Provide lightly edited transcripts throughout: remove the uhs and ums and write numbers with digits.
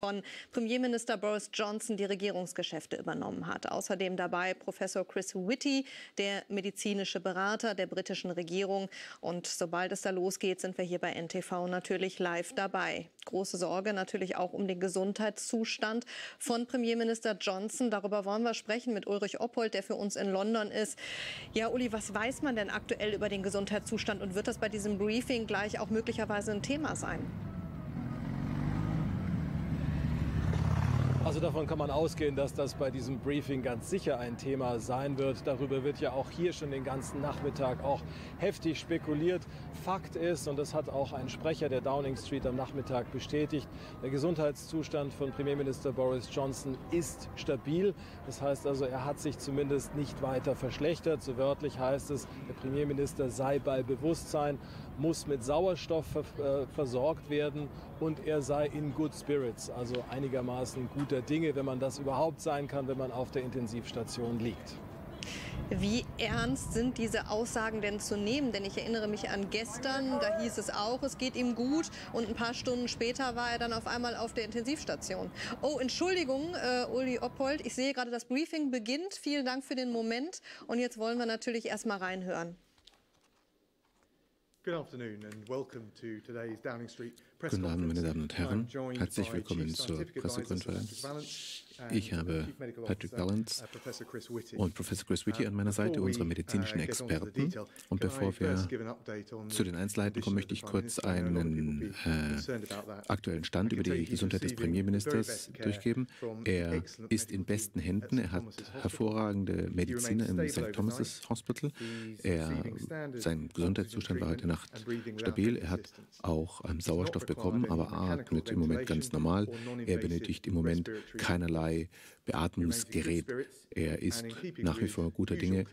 von Premierminister Boris Johnson die Regierungsgeschäfte übernommen hat. Außerdem dabei Professor Chris Whitty, der medizinische Berater der britischen Regierung. Und sobald es da losgeht, sind wir hier bei NTV natürlich live dabei. Große Sorge natürlich auch um den Gesundheitszustand von Premierminister Johnson. Darüber wollen wir sprechen mit Ulrich Oppold, der für uns in London ist. Ja, Uli, was weiß man denn aktuell über den Gesundheitszustand und wird das bei diesem Briefing gleich auch möglicherweise ein Thema sein? Also davon kann man ausgehen, dass das bei diesem Briefing ganz sicher ein Thema sein wird. Darüber wird ja auch hier schon den ganzen Nachmittag auch heftig spekuliert. Fakt ist, und das hat auch ein Sprecher der Downing Street am Nachmittag bestätigt, der Gesundheitszustand von Premierminister Boris Johnson ist stabil. Das heißt also, er hat sich zumindest nicht weiter verschlechtert. So wörtlich heißt es, der Premierminister sei bei Bewusstsein, muss mit Sauerstoff versorgt werden und er sei in good spirits, also einigermaßen guter Dinge, wenn man das überhaupt sein kann, wenn man auf der Intensivstation liegt. Wie ernst sind diese Aussagen denn zu nehmen? Denn ich erinnere mich an gestern, da hieß es auch, es geht ihm gut. Und ein paar Stunden später war er dann auf einmal auf der Intensivstation. Oh, Entschuldigung, Uli Oppold, ich sehe gerade, das Briefing beginnt. Vielen Dank für den Moment. Und jetzt wollen wir natürlich erst mal reinhören. Guten Abend, meine Damen und Herren. Herzlich willkommen zur Pressekonferenz. Ich habe Patrick Balance und Professor Chris Whitty an meiner Seite, unsere medizinischen Experten. Und bevor wir zu den Einzelheiten kommen, möchte ich kurz einen aktuellen Stand über die Gesundheit des Premierministers durchgeben. Er ist in besten Händen. Er hat hervorragende Mediziner im St. Thomas' Hospital. Sein Gesundheitszustand war heute Nacht stabil. Er hat auch Sauerstoff bekommen, aber atmet im Moment ganz normal. Er benötigt im Moment keinerlei Beatmungsgerät. Er ist nach wie vor guter Dinge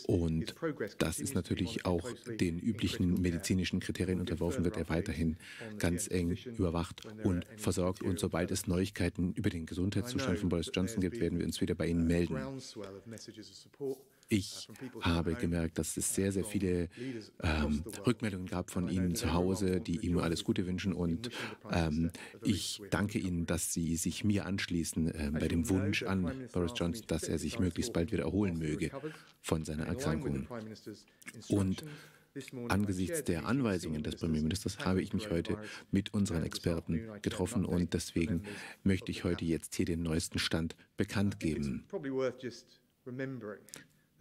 und das ist natürlich auch den üblichen medizinischen Kriterien unterworfen, wird er weiterhin ganz eng überwacht und versorgt. Und sobald es Neuigkeiten über den Gesundheitszustand von Boris Johnson gibt, werden wir uns wieder bei Ihnen melden. Ich habe gemerkt, dass es sehr, sehr viele Rückmeldungen gab von Ihnen zu Hause, die ihm nur alles Gute wünschen. Und ich danke Ihnen, dass Sie sich mir anschließen bei dem Wunsch an Boris Johnson, dass er sich möglichst bald wieder erholen möge von seiner Erkrankung. Und angesichts der Anweisungen des Premierministers habe ich mich heute mit unseren Experten getroffen und deswegen möchte ich heute jetzt hier den neuesten Stand bekannt geben.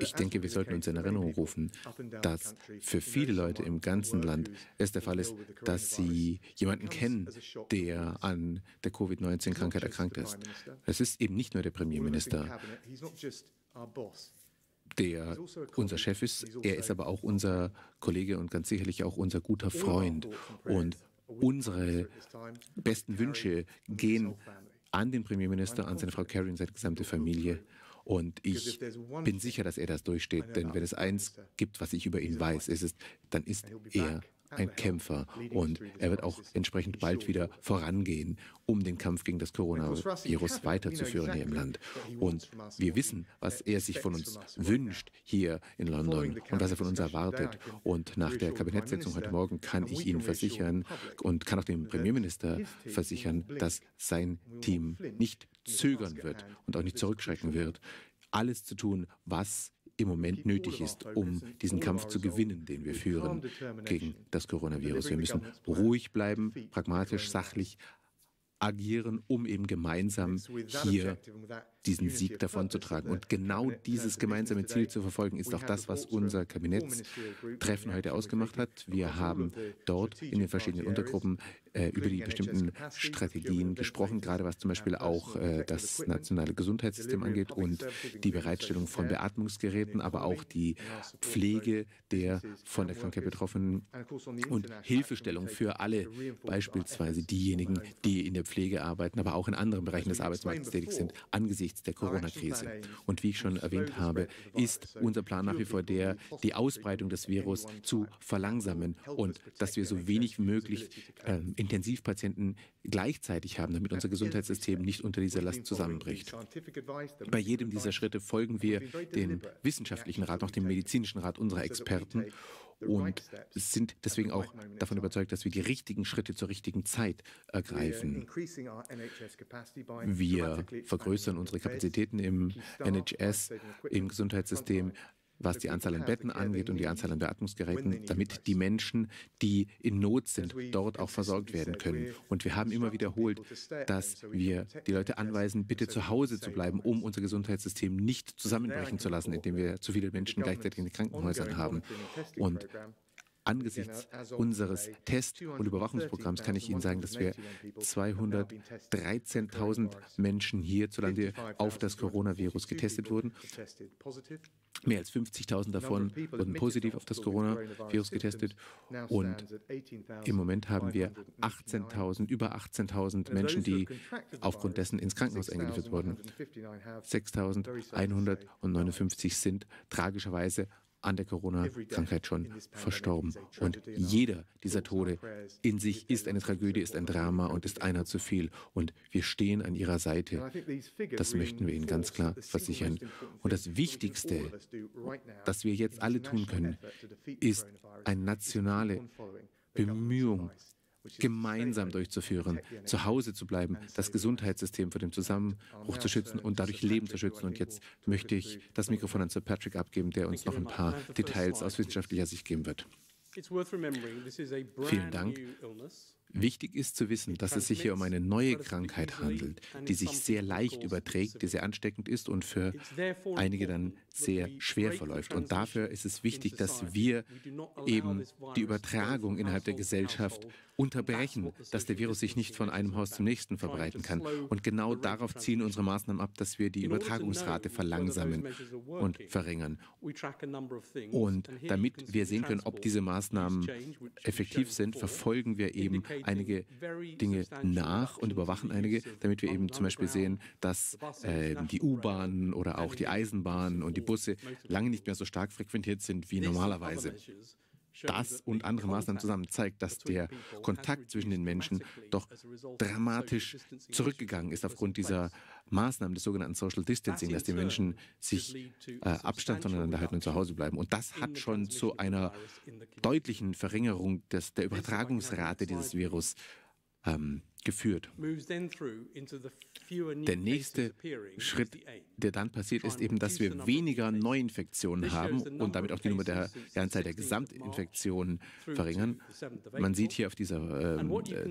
Ich denke, wir sollten uns in Erinnerung rufen, dass für viele Leute im ganzen Land es der Fall ist, dass sie jemanden kennen, der an der Covid-19-Krankheit erkrankt ist. Es ist eben nicht nur der Premierminister, der unser Chef ist, er ist aber auch unser Kollege und ganz sicherlich auch unser guter Freund. Und unsere besten Wünsche gehen an den Premierminister, an seine Frau Carrie und seine gesamte Familie. Und ich bin sicher, dass er das durchsteht, denn wenn es eins gibt, was ich über ihn weiß, dann ist er ein Kämpfer und er wird auch entsprechend bald wieder vorangehen, um den Kampf gegen das Coronavirus weiterzuführen hier im Land. Und wir wissen, was er sich von uns wünscht hier in London und was er von uns erwartet. Und nach der Kabinettssitzung heute Morgen kann ich Ihnen versichern und kann auch dem Premierminister versichern, dass sein Team nicht zögern wird und auch nicht zurückschrecken wird, alles zu tun, was im Moment nötig ist, um diesen Kampf zu gewinnen, den wir führen gegen das Coronavirus. Wir müssen ruhig bleiben, pragmatisch, sachlich agieren, um eben gemeinsam hier diesen Sieg davonzutragen. Und genau dieses gemeinsame Ziel zu verfolgen, ist auch das, was unser Kabinettstreffen heute ausgemacht hat. Wir haben dort in den verschiedenen Untergruppen über die bestimmten Strategien gesprochen, gerade was zum Beispiel auch das nationale Gesundheitssystem angeht und die Bereitstellung von Beatmungsgeräten, aber auch die Pflege der von der Krankheit Betroffenen und Hilfestellung für alle, beispielsweise diejenigen, die in der Pflege arbeiten, aber auch in anderen Bereichen des Arbeitsmarktes tätig sind, angesichts der Corona-Krise. Und wie ich schon erwähnt habe, ist unser Plan nach wie vor der, die Ausbreitung des Virus zu verlangsamen und dass wir so wenig wie möglich Intensivpatienten gleichzeitig haben, damit unser Gesundheitssystem nicht unter dieser Last zusammenbricht. Bei jedem dieser Schritte folgen wir dem wissenschaftlichen Rat, auch dem medizinischen Rat unserer Experten und sind deswegen auch davon überzeugt, dass wir die richtigen Schritte zur richtigen Zeit ergreifen. Wir vergrößern unsere Kapazitäten im NHS, im Gesundheitssystem, was die Anzahl an Betten angeht und die Anzahl an Beatmungsgeräten, damit die Menschen, die in Not sind, dort auch versorgt werden können. Und wir haben immer wiederholt, dass wir die Leute anweisen, bitte zu Hause zu bleiben, um unser Gesundheitssystem nicht zusammenbrechen zu lassen, indem wir zu viele Menschen gleichzeitig in den Krankenhäusern haben. Und angesichts unseres Test- und Überwachungsprogramms kann ich Ihnen sagen, dass wir 213.000 Menschen hierzulande auf das Coronavirus getestet wurden. Mehr als 50.000 davon wurden positiv auf das Coronavirus getestet. Und im Moment haben wir über 18.000 Menschen, die aufgrund dessen ins Krankenhaus eingeliefert wurden. 6.159 sind tragischerweise an der Corona-Krankheit schon verstorben. Und jeder dieser Tode in sich ist eine Tragödie, ist ein Drama und ist einer zu viel. Und wir stehen an ihrer Seite. Das möchten wir Ihnen ganz klar versichern. Und das Wichtigste, das wir jetzt alle tun können, ist eine nationale Bemühung, gemeinsam durchzuführen, zu Hause zu bleiben, das Gesundheitssystem vor dem Zusammenbruch zu schützen und dadurch Leben zu schützen. Und jetzt möchte ich das Mikrofon an Sir Patrick abgeben, der uns noch ein paar Details aus wissenschaftlicher Sicht geben wird. Vielen Dank. Wichtig ist zu wissen, dass es sich hier um eine neue Krankheit handelt, die sich sehr leicht überträgt, die sehr ansteckend ist und für einige dann sehr schwer verläuft. Und dafür ist es wichtig, dass wir eben die Übertragung innerhalb der Gesellschaft unterbrechen, dass der Virus sich nicht von einem Haus zum nächsten verbreiten kann. Und genau darauf zielen unsere Maßnahmen ab, dass wir die Übertragungsrate verlangsamen und verringern. Und damit wir sehen können, ob diese Maßnahmen effektiv sind, verfolgen wir eben einige Dinge nach und überwachen einige, damit wir eben zum Beispiel sehen, dass die U-Bahnen oder auch die Eisenbahnen und die Busse lange nicht mehr so stark frequentiert sind wie normalerweise. Das und andere Maßnahmen zusammen zeigt, dass der Kontakt zwischen den Menschen doch dramatisch zurückgegangen ist aufgrund dieser Maßnahmen des sogenannten Social Distancing, dass die Menschen sich Abstand voneinander halten und zu Hause bleiben. Und das hat schon zu einer deutlichen Verringerung der Übertragungsrate dieses Virus geführt. Der nächste Schritt, der dann passiert, ist eben, dass wir weniger Neuinfektionen haben und damit auch die Nummer der Anzahl der Gesamtinfektionen verringern. Man sieht hier auf dieser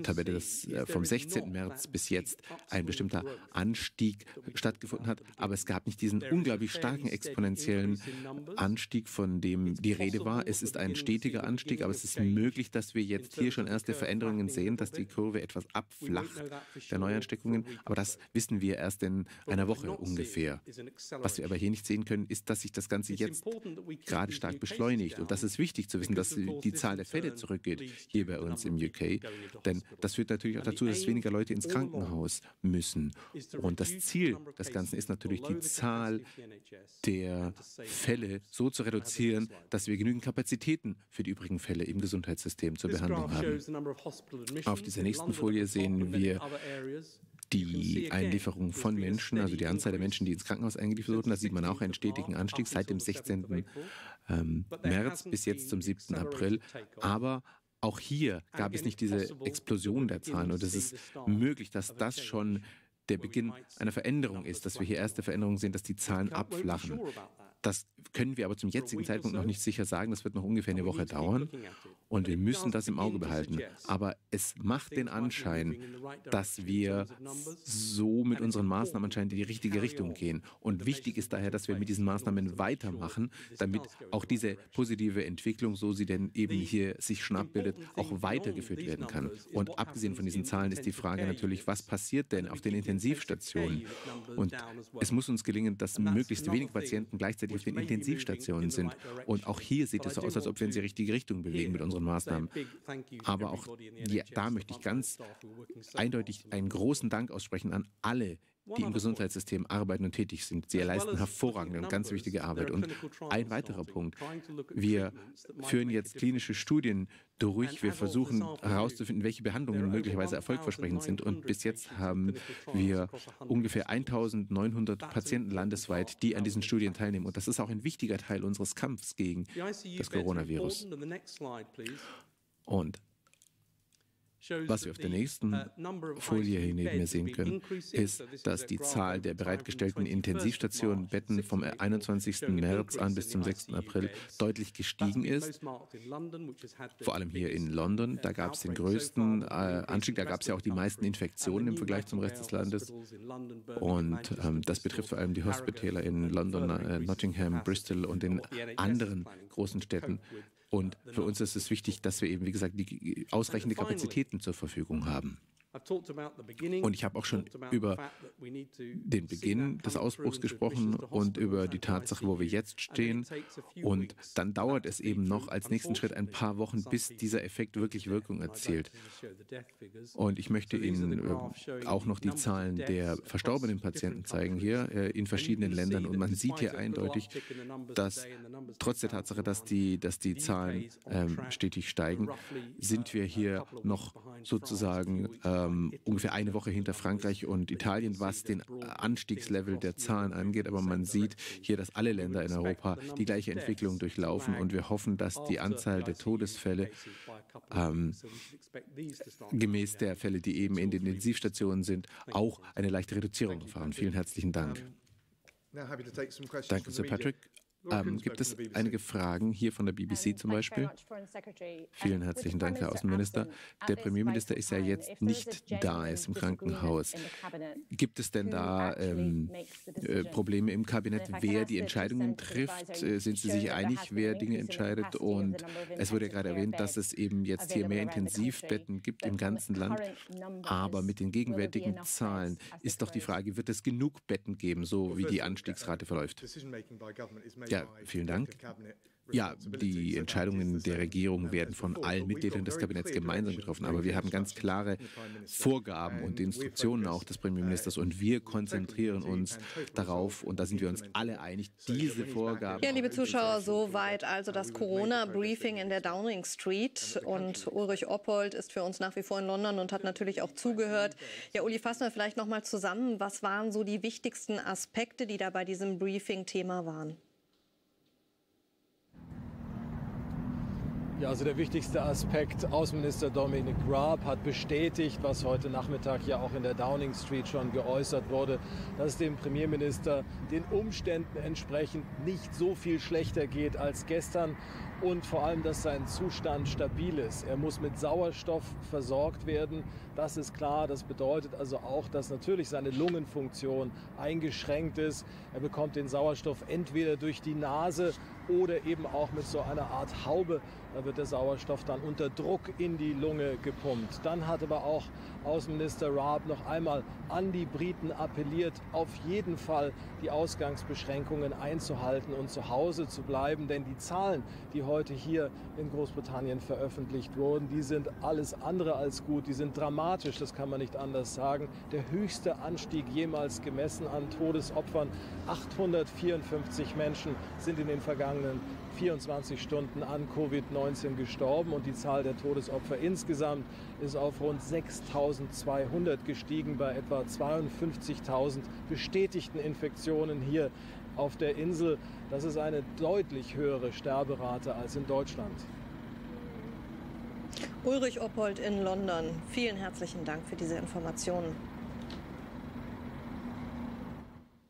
Tabelle, dass vom 16. März bis jetzt ein bestimmter Anstieg stattgefunden hat, aber es gab nicht diesen unglaublich starken exponentiellen Anstieg, von dem die Rede war. Es ist ein stetiger Anstieg, aber es ist möglich, dass wir jetzt hier schon erste Veränderungen sehen, dass die Kurve etwas abflacht der Neuansteckungen, aber das wissen wir erst in einer Woche ungefähr. Was wir aber hier nicht sehen können, ist, dass sich das Ganze jetzt gerade stark beschleunigt. Und das ist wichtig zu wissen, dass die Zahl der Fälle zurückgeht hier bei uns im UK. Denn das führt natürlich auch dazu, dass weniger Leute ins Krankenhaus müssen. Und das Ziel des Ganzen ist natürlich, die Zahl der Fälle so zu reduzieren, dass wir genügend Kapazitäten für die übrigen Fälle im Gesundheitssystem zur Behandlung haben. Auf dieser nächsten Folie sehen wir die Einlieferung von Menschen, also die Anzahl der Menschen, die ins Krankenhaus eingeliefert wurden. Da sieht man auch einen stetigen Anstieg seit dem 16. März bis jetzt zum 7. April. Aber auch hier gab es nicht diese Explosion der Zahlen. Und es ist möglich, dass das schon der Beginn einer Veränderung ist, dass wir hier erste Veränderungen sehen, dass die Zahlen abflachen. Das können wir aber zum jetzigen Zeitpunkt noch nicht sicher sagen. Das wird noch ungefähr eine Woche dauern und wir müssen das im Auge behalten. Aber es macht den Anschein, dass wir so mit unseren Maßnahmen anscheinend in die richtige Richtung gehen. Und wichtig ist daher, dass wir mit diesen Maßnahmen weitermachen, damit auch diese positive Entwicklung, so sie denn eben hier sich schon abbildet, auch weitergeführt werden kann. Und abgesehen von diesen Zahlen ist die Frage natürlich, was passiert denn auf den Intensivstationen? Und es muss uns gelingen, dass möglichst wenige Patienten gleichzeitig auf den Intensivstationen sind. Und auch hier sieht es so aus, als ob wir uns in die richtige Richtung bewegen mit unseren Maßnahmen. Aber auch da möchte ich ganz eindeutig einen großen Dank aussprechen an alle die im Gesundheitssystem arbeiten und tätig sind. Sie leisten hervorragende und ganz wichtige Arbeit. Und ein weiterer Punkt, wir führen jetzt klinische Studien durch. Wir versuchen herauszufinden, welche Behandlungen möglicherweise erfolgversprechend sind. Und bis jetzt haben wir ungefähr 1900 Patienten landesweit, die an diesen Studien teilnehmen. Und das ist auch ein wichtiger Teil unseres Kampfs gegen das Coronavirus. Und was wir auf der nächsten Folie hier neben mir sehen können, ist, dass die Zahl der bereitgestellten Intensivstationenbetten vom 21. März an bis zum 6. April deutlich gestiegen ist. Vor allem hier in London, da gab es den größten Anstieg, da gab es ja auch die meisten Infektionen im Vergleich zum Rest des Landes. Und das betrifft vor allem die Hospitäler in London, Nottingham, Bristol und in anderen großen Städten. Und für uns ist es wichtig, dass wir eben, wie gesagt, die ausreichende Kapazitäten zur Verfügung haben. Und ich habe auch schon über den Beginn des Ausbruchs gesprochen und über die Tatsache, wo wir jetzt stehen. Und dann dauert es eben noch als nächsten Schritt ein paar Wochen, bis dieser Effekt wirklich Wirkung erzielt. Und ich möchte Ihnen auch noch die Zahlen der verstorbenen Patienten zeigen hier in verschiedenen Ländern. Und man sieht hier eindeutig, dass trotz der Tatsache, dass die Zahlen stetig steigen, sind wir hier noch sozusagen ungefähr eine Woche hinter Frankreich und Italien, was den Anstiegslevel der Zahlen angeht. Aber man sieht hier, dass alle Länder in Europa die gleiche Entwicklung durchlaufen. Und wir hoffen, dass die Anzahl der Todesfälle gemäß der Fälle, die eben in den Intensivstationen sind, auch eine leichte Reduzierung erfahren. Vielen herzlichen Dank. Danke, Sir Patrick. Gibt es einige Fragen hier von der BBC zum Beispiel? Vielen herzlichen Dank, Herr Außenminister. Der Premierminister ist ja jetzt nicht da, er ist im Krankenhaus. Gibt es denn da Probleme im Kabinett, wer die Entscheidungen trifft? Sind Sie sich einig, wer Dinge entscheidet? Und es wurde ja gerade erwähnt, dass es eben jetzt hier mehr Intensivbetten gibt im ganzen Land. Aber mit den gegenwärtigen Zahlen ist doch die Frage, wird es genug Betten geben, so wie die Anstiegsrate verläuft? Ja, vielen Dank. Ja, die Entscheidungen der Regierung werden von allen Mitgliedern des Kabinetts gemeinsam getroffen. Aber wir haben ganz klare Vorgaben und Instruktionen auch des Premierministers. Und wir konzentrieren uns darauf, und da sind wir uns alle einig, diese Vorgaben... Ja, liebe Zuschauer, soweit also das Corona-Briefing in der Downing Street. Und Ulrich Oppold ist für uns nach wie vor in London und hat natürlich auch zugehört. Ja, Uli, fassen wir vielleicht noch mal zusammen. Was waren so die wichtigsten Aspekte, die da bei diesem Briefing Thema waren? Ja, also der wichtigste Aspekt, Außenminister Dominic Raab hat bestätigt, was heute Nachmittag ja auch in der Downing Street schon geäußert wurde, dass es dem Premierminister den Umständen entsprechend nicht so viel schlechter geht als gestern und vor allem, dass sein Zustand stabil ist. Er muss mit Sauerstoff versorgt werden, das ist klar. Das bedeutet also auch, dass natürlich seine Lungenfunktion eingeschränkt ist. Er bekommt den Sauerstoff entweder durch die Nase oder eben auch mit so einer Art Haube. Da wird der Sauerstoff dann unter Druck in die Lunge gepumpt. Dann hat aber auch Außenminister Raab noch einmal an die Briten appelliert, auf jeden Fall die Ausgangsbeschränkungen einzuhalten und zu Hause zu bleiben. Denn die Zahlen, die heute hier in Großbritannien veröffentlicht wurden, die sind alles andere als gut. Die sind dramatisch, das kann man nicht anders sagen. Der höchste Anstieg jemals gemessen an Todesopfern. 854 Menschen sind in den vergangenen 24 Stunden an Covid-19 gestorben und die Zahl der Todesopfer insgesamt ist auf rund 6.200 gestiegen bei etwa 52.000 bestätigten Infektionen hier auf der Insel. Das ist eine deutlich höhere Sterberate als in Deutschland. Ulrich Oppold in London, vielen herzlichen Dank für diese Informationen.